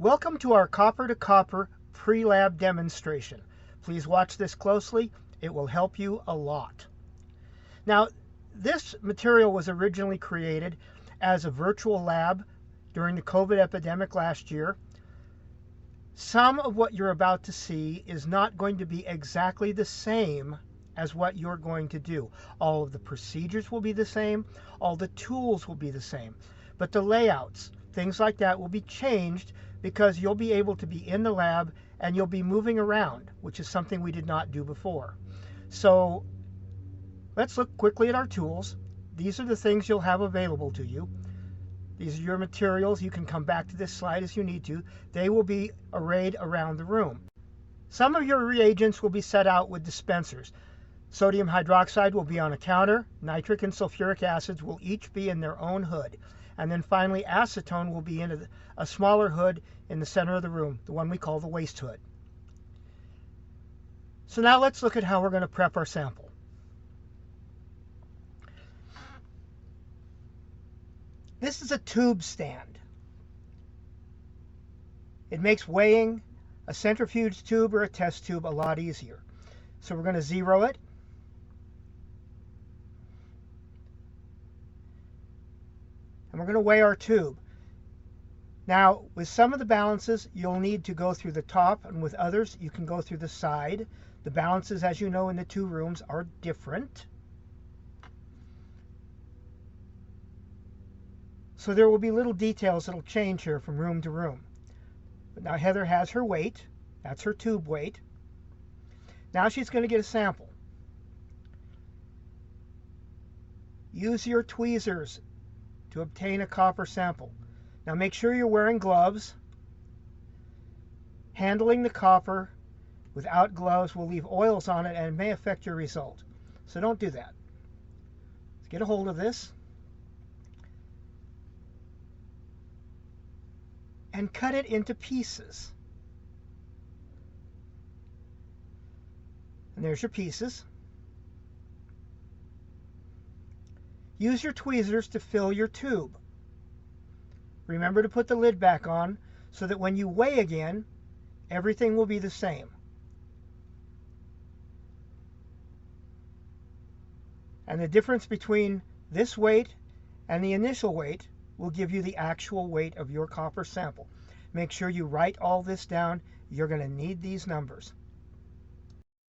Welcome to our copper-to-copper pre-lab demonstration. Please watch this closely. It will help you a lot. Now, this material was originally created as a virtual lab during the COVID epidemic last year. Some of what you're about to see is not going to be exactly the same as what you're going to do. All of the procedures will be the same, all the tools will be the same, but the layouts, things like that will be changed because you'll be able to be in the lab and you'll be moving around, which is something we did not do before. So let's look quickly at our tools. These are the things you'll have available to you. These are your materials. You can come back to this slide as you need to. They will be arrayed around the room. Some of your reagents will be set out with dispensers. Sodium hydroxide will be on a counter. Nitric and sulfuric acids will each be in their own hood. And then finally, acetone will be in a smaller hood in the center of the room, the one we call the waste hood. So now let's look at how we're going to prep our sample. This is a tube stand. It makes weighing a centrifuge tube or a test tube a lot easier. So we're going to zero it. And we're going to weigh our tube. Now, with some of the balances, you'll need to go through the top, and with others, you can go through the side. The balances, as you know, in the two rooms are different. So there will be little details that will change here from room to room. But now Heather has her weight. That's her tube weight. Now she's going to get a sample. Use your tweezers to obtain a copper sample. Now make sure you're wearing gloves. Handling the copper without gloves will leave oils on it and may affect your result. So don't do that. Let's get a hold of this and cut it into pieces. And there's your pieces. Use your tweezers to fill your tube. Remember to put the lid back on so that when you weigh again, everything will be the same. And the difference between this weight and the initial weight will give you the actual weight of your copper sample. Make sure you write all this down. You're going to need these numbers.